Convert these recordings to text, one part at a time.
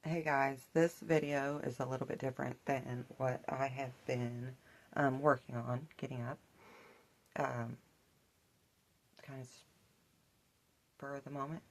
Hey guys, this video is a little bit different than what I have been working on getting up. Kind of spur of the moment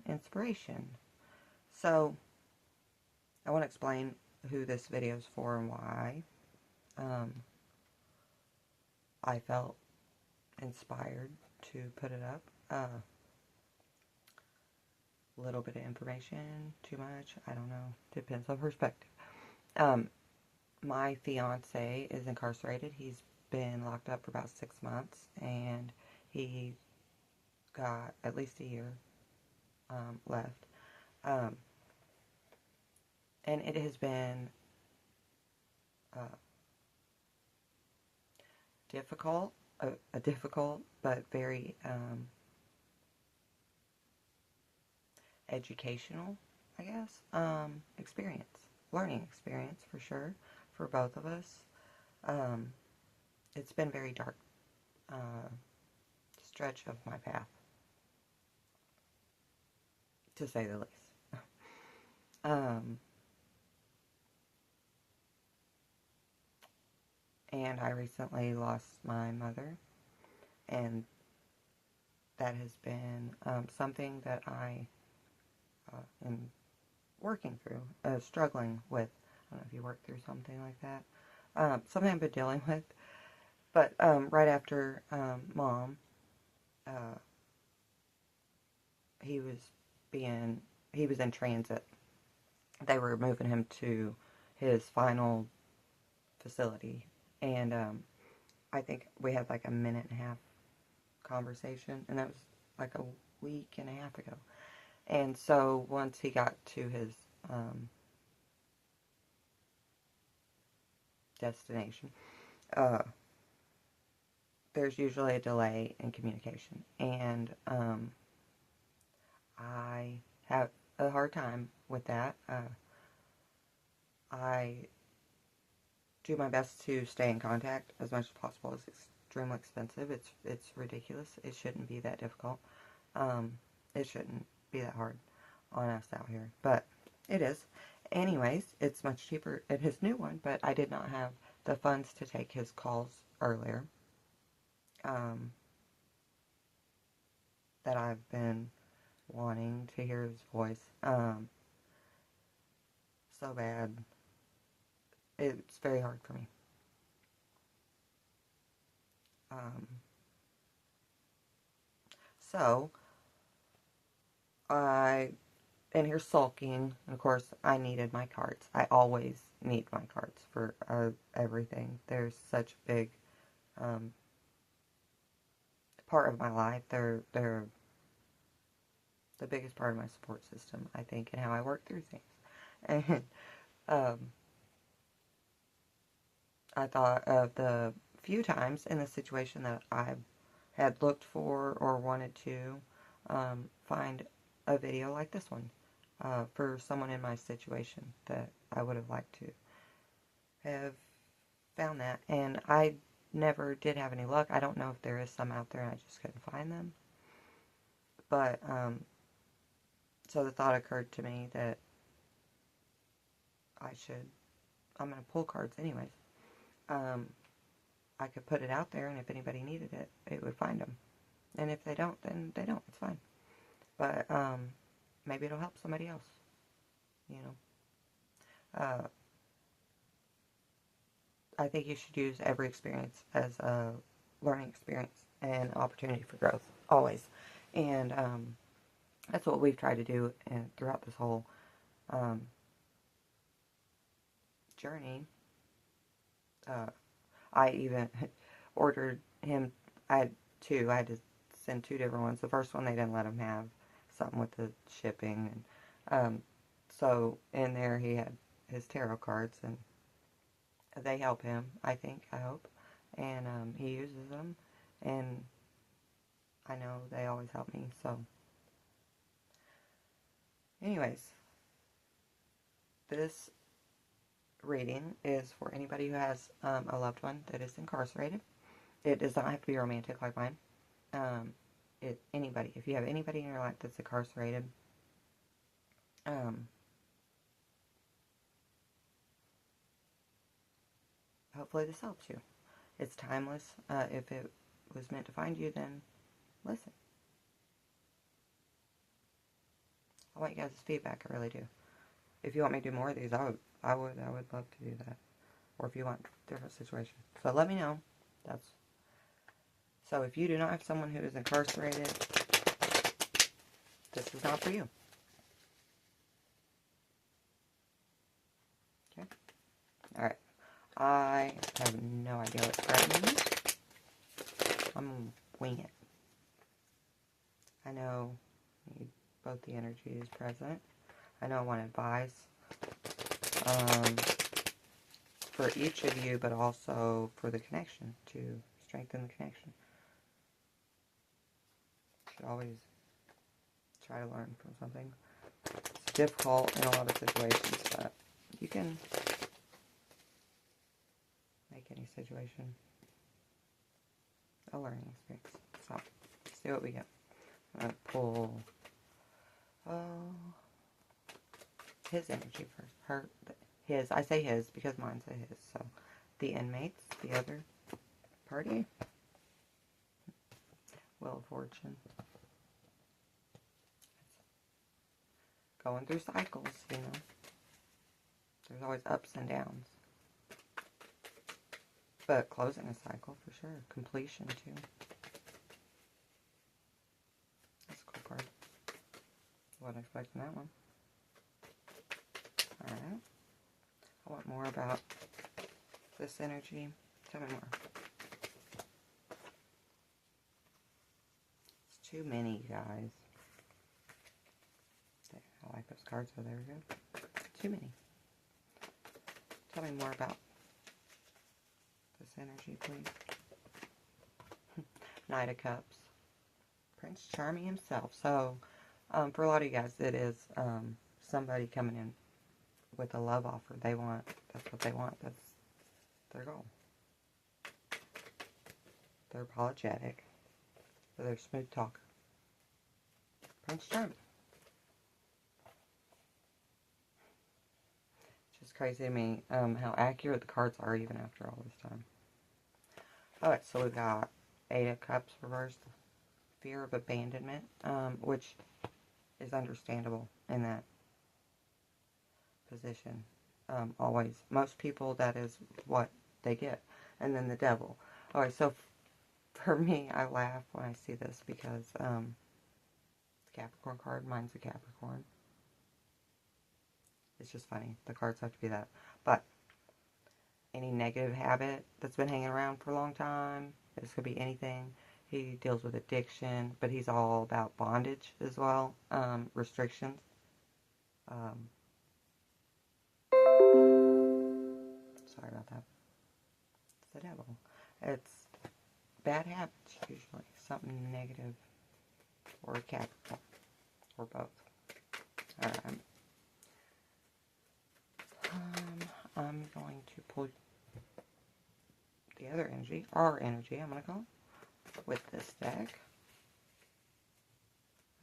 inspiration. So I want to explain who this video is for and why I felt inspired to put it up. A little bit of information, too much, I don't know, depends on perspective. My fiance is incarcerated. He's been locked up for about 6 months, and he got at least a year left. And it has been difficult, a difficult but very educational, I guess, experience, learning experience for sure, for both of us. It's been a very dark stretch of my path, to say the least. And I recently lost my mother, and that has been something that I am working through, struggling with. I don't know if you work through something like that. Something I've been dealing with. But right after Mom, he was in transit. They were moving him to his final facility, and I think we had like a minute and a half conversation, and that was like a week and a half ago. And so once he got to his destination, there's usually a delay in communication, and I have a hard time with that. I do my best to stay in contact as much as possible. It's extremely expensive. It's ridiculous. It shouldn't be that difficult. It shouldn't be that hard on us out here, but it is. Anyways, it's much cheaper at his new one, but I did not have the funds to take his calls earlier. That I've been wanting to hear his voice so bad. It's very hard for me. So I in here sulking, and of course I needed my cards. I always need my cards for everything. There's such a big part of my life. They're the biggest part of my support system, I think, and how I work through things. And I thought of the few times in the situation that I had looked for or wanted to find a video like this one for someone in my situation, that I would have liked to have found that. And I never did have any luck. I don't know if there is some out there and I just couldn't find them. But, so the thought occurred to me that I'm going to pull cards anyways. I could put it out there, and if anybody needed it, it would find them. And if they don't, then they don't. It's fine. But maybe it'll help somebody else. You know. I think you should use every experience as a learning experience and opportunity for growth, always. And that's what we've tried to do throughout this whole journey. I even ordered him, I had to send 2 different ones. The first one they didn't let him have, something with the shipping, and so in there he had his tarot cards, and they help him, I think, I hope, and he uses them, and I know they always help me. So anyways, this reading is for anybody who has a loved one that is incarcerated. It does not have to be romantic like mine. Anybody, if you have anybody in your life that's incarcerated, hopefully this helps you. It's timeless. If it was meant to find you, then listen. I want you guys' feedback. I really do. If you want me to do more of these, I would love to do that. Or if you want different situations, so let me know. So if you do not have someone who is incarcerated, this is not for you. Okay. All right. I have no idea what that means. I'm gonna wing it. I know both the energy is present. I know I want advice for each of you, but also for the connection, to strengthen the connection. You should always try to learn from something. It's difficult in a lot of situations, but you can make any situation a learning experience. So, let's see what we get. I'm going to pull his energy first. His. I say his because mine's a his. So, the inmates, the other party. Wheel of Fortune. Going through cycles, you know. There's always ups and downs. But closing a cycle, for sure. Completion, too. That's a cool card. Wasn't expecting that one. Alright. I want more about this energy. Tell me more. It's too many, you guys. I like those cards, so there we go. Too many. Tell me more about this energy, please. Knight of Cups. Prince Charming himself. So, for a lot of you guys, it is somebody coming in with a love offer. That's what they want. That's their goal. They're apologetic. But they're smooth talker. Prince Charming. It's just crazy to me how accurate the cards are even after all this time. Alright, so we've got Eight of Cups reversed. Fear of abandonment, which is understandable in that position. Always. Most people, that is what they get. And then the Devil. Alright, so for me, I laugh when I see this because it's a Capricorn card. Mine's a Capricorn. It's just funny. The cards have to be that. But any negative habit that's been hanging around for a long time, this could be anything. He deals with addiction, but he's all about bondage as well. Restrictions. Sorry about that. It's the Devil. It's bad habits, usually. Something negative. Or Capricorn. Or both. Alright. I'm going to pull the other energy, our energy, I'm going to call it, with this deck.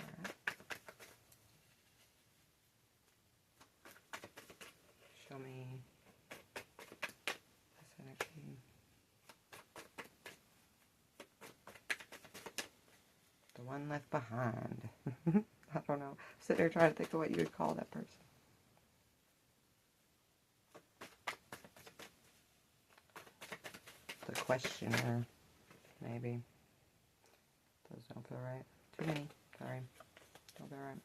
Alright. Show me this energy. The one left behind. I don't know. I'm sitting there trying to think of what you would call that person. The questioner, maybe. Those don't feel right. Too many. Sorry. Don't feel right.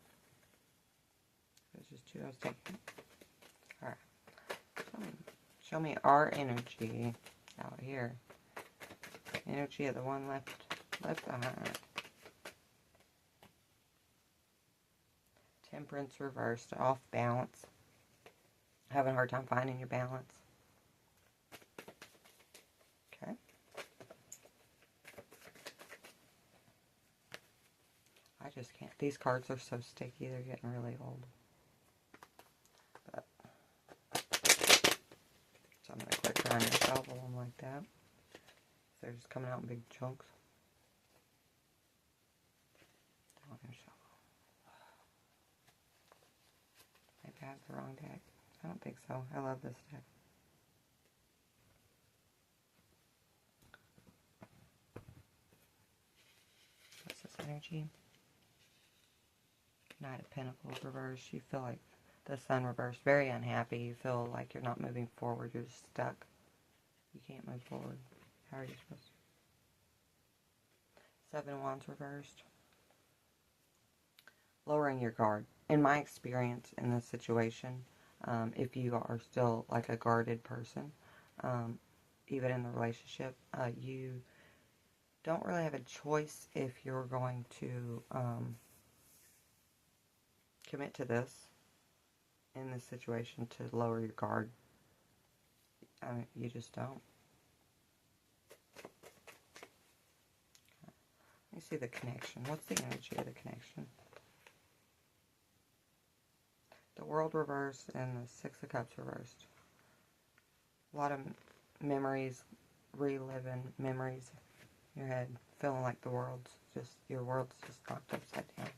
There's just two I was taking. Alright. Show me our energy out here. Energy of the one left behind. Temperance reversed. Off balance. Having a hard time finding your balance. Okay. I just can't. These cards are so sticky. They're getting really old. But so I'm going to quit trying to shovel them like that. They're just coming out in big chunks. Don't want to shovel. Maybe I have the wrong deck. I don't think so. I love this deck. energy. Knight of Pentacles reversed. You feel like the Sun reversed. Very unhappy. You feel like you're not moving forward. You're just stuck. You can't move forward. How are you supposed to? Seven of Wands reversed. Lowering your guard. In my experience in this situation, if you are still like a guarded person, even in the relationship, you don't really have a choice if you're going to commit to this in this situation to lower your guard. I mean, you just don't. Let me see the connection. What's the energy of the connection? The World reversed and the Six of Cups reversed. A lot of memories, reliving memories in your head, feeling like your world's just knocked upside down.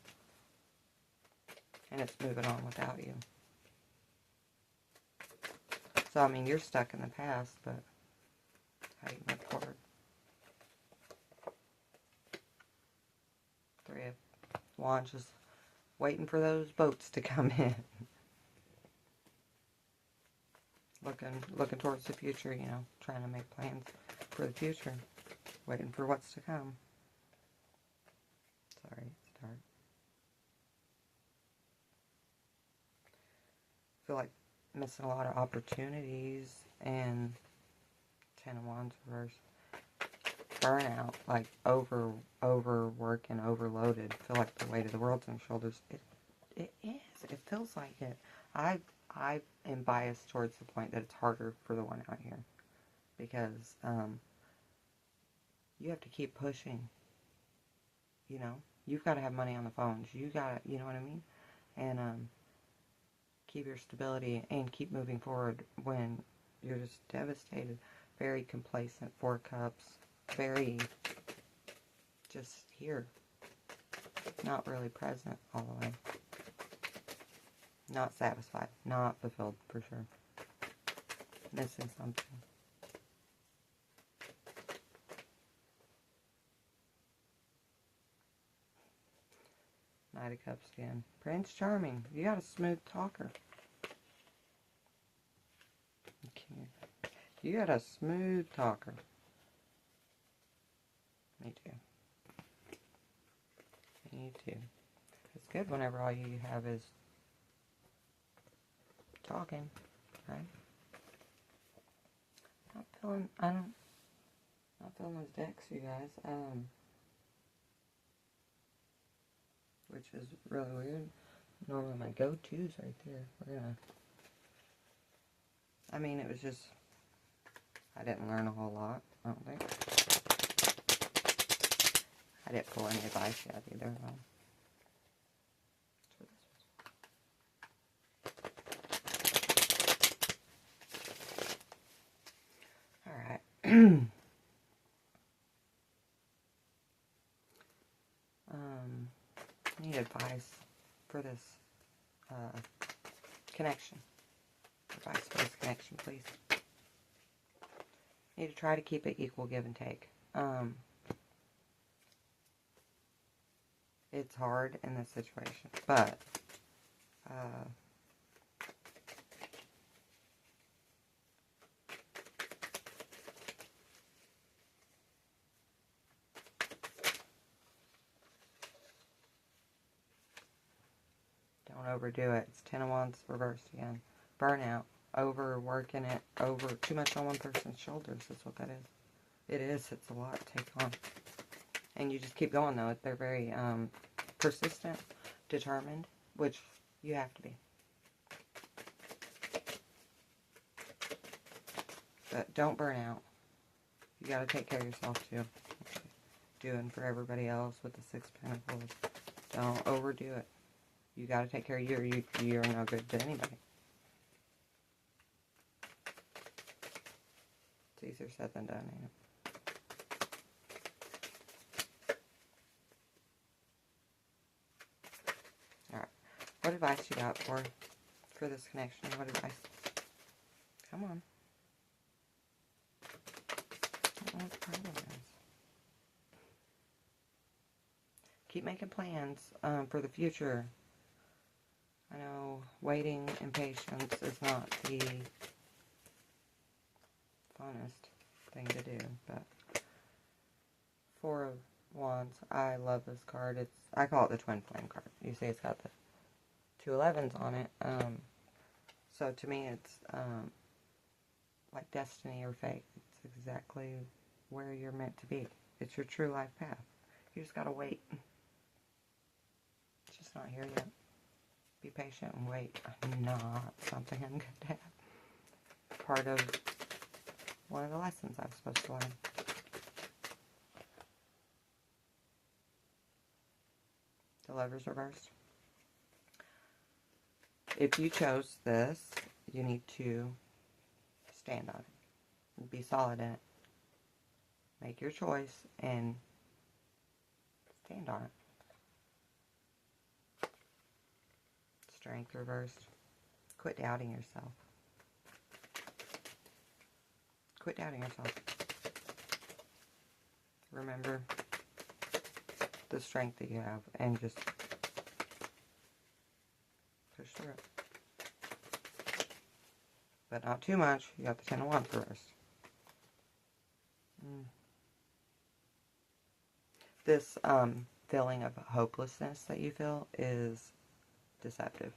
And it's moving on without you. So, I mean, you're stuck in the past, but how do you move forward? Three of Wands, just waiting for those boats to come in. Looking towards the future, you know, trying to make plans for the future. Waiting for what's to come. Sorry, it's dark. I feel like missing a lot of opportunities, and Ten of Wands reversed. Burnout, like overwork and overloaded. Feel like the weight of the world's on your shoulders. It is. It feels like it. I am biased towards the point that it's harder for the one out here, because you have to keep pushing. You know, you've got to have money on the phones. You got, you know what I mean, and keep your stability and keep moving forward when you're just devastated. Very complacent. Four Cups. Very just here. Not really present all the way. Not satisfied. Not fulfilled for sure. Missing something. Knight of Cups again. Prince Charming. You got a smooth talker. Okay. You got a smooth talker. Me too. Me too. It's good whenever all you have is talking, right? Not feeling those decks, you guys. Which is really weird. Normally my go-to's right there. I mean, it was just, I didn't learn a whole lot, I don't think. I didn't pull any advice yet either. Alright. Need advice for this connection. Advice for this connection, please. Need to try to keep it equal give and take. It's hard in this situation, but don't overdo it. It's Ten of Wands reversed again. Burnout. Overworking it. Over too much on one person's shoulders. That's what that is. It is. It's a lot to take on. And you just keep going, though. They're very persistent, determined, which you have to be. But don't burn out. You got to take care of yourself, too. Doing for everybody else with the Six of Pentacles. Don't overdo it. You got to take care of you. You're no good to anybody. It's easier said than done, ain't it? Alright. What advice you got for this connection? What advice? Come on. I don't know what the problem is. keep making plans for the future. I know waiting and patience is not the funnest thing to do, but Four of Wands, I love this card. I call it the Twin Flame card. You see it's got the 2 11s on it. So to me it's like destiny or fate. It's exactly where you're meant to be. It's your true life path. You just gotta wait. It's just not here yet. Be patient and wait. Not something I'm good at. Part of one of the lessons I was supposed to learn. The Lovers reversed. If you chose this, you need to stand on it. Be solid in it. Make your choice and stand on it. Strength reversed. Quit doubting yourself. Quit doubting yourself. Remember the strength that you have and just push through it. But not too much. You got the 10 of Wands reversed. This feeling of hopelessness that you feel is deceptive.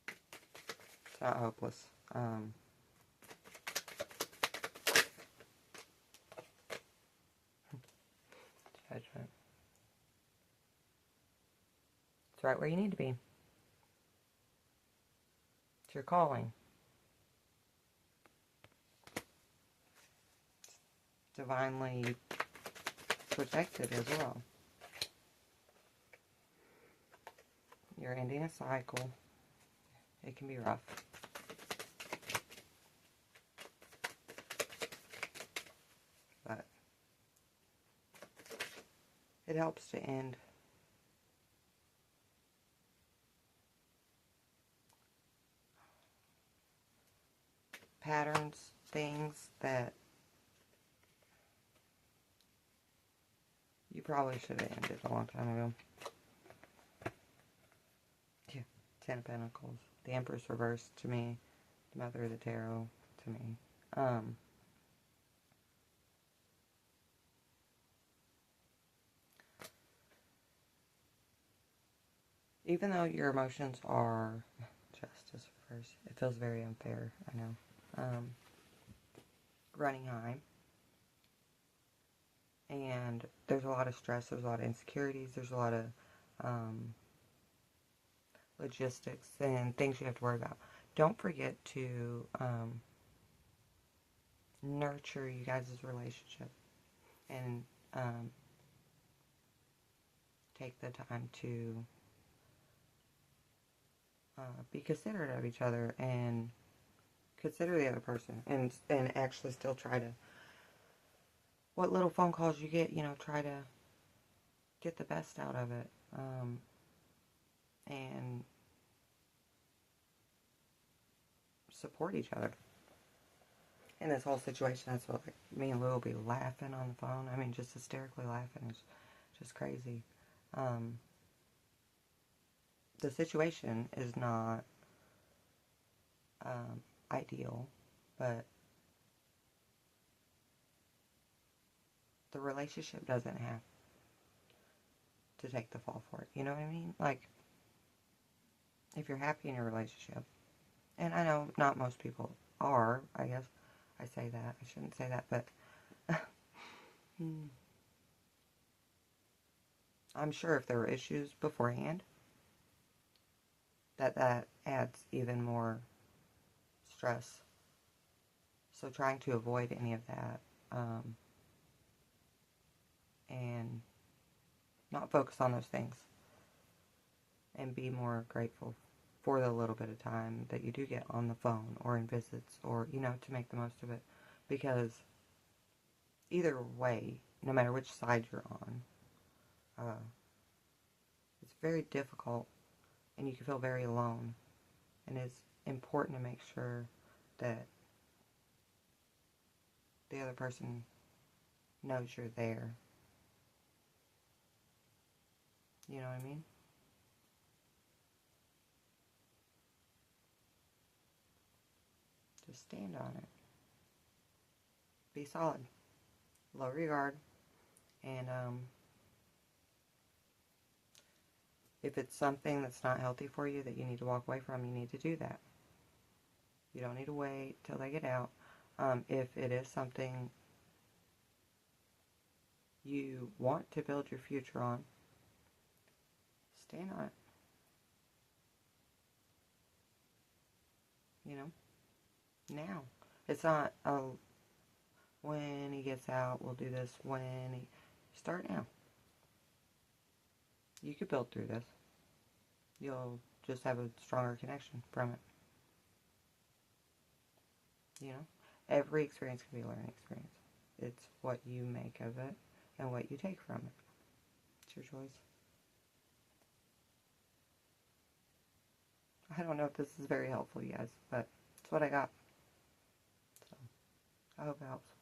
It's not hopeless. Judgment. It's right where you need to be. It's your calling. It's divinely protected as well. You're ending a cycle. It can be rough. But it helps to end patterns, things that you probably should have ended a long time ago. Yeah, 10 of Pentacles. The Empress reversed to me. The Mother of the Tarot to me. Even though your emotions are Justice reversed, it feels very unfair, I know. Running high. And there's a lot of stress, there's a lot of insecurities, there's a lot of logistics and things you have to worry about. Don't forget to nurture you guys' relationship and take the time to be considerate of each other and consider the other person and actually still try to, what little phone calls you get, try to get the best out of it. And support each other. In this whole situation, that's what me and Lou will be laughing on the phone. I mean, just hysterically laughing. It's just crazy. The situation is not ideal, but the relationship doesn't have to take the fall for it. You know what I mean? Like, if you're happy in your relationship, and I know not most people are, I guess I say that. I shouldn't say that, but I'm sure if there were issues beforehand, that adds even more stress. So trying to avoid any of that, and not focus on those things, and be more grateful for the little bit of time that you do get on the phone or in visits, or, to make the most of it. Because either way, no matter which side you're on, it's very difficult and you can feel very alone. And it's important to make sure that the other person knows you're there You know what I mean? Just stand on it. Be solid. Lower your guard. And if it's something that's not healthy for you that you need to walk away from, you need to do that. You don't need to wait till they get out. If it is something you want to build your future on, stand on it. You know? Now. It's not, oh, when he gets out, we'll do this. When he... Start now. You could build through this. You'll just have a stronger connection from it. You know? Every experience can be a learning experience. It's what you make of it and what you take from it. It's your choice. I don't know if this is very helpful, you guys, but it's what I got. So, I hope it helps.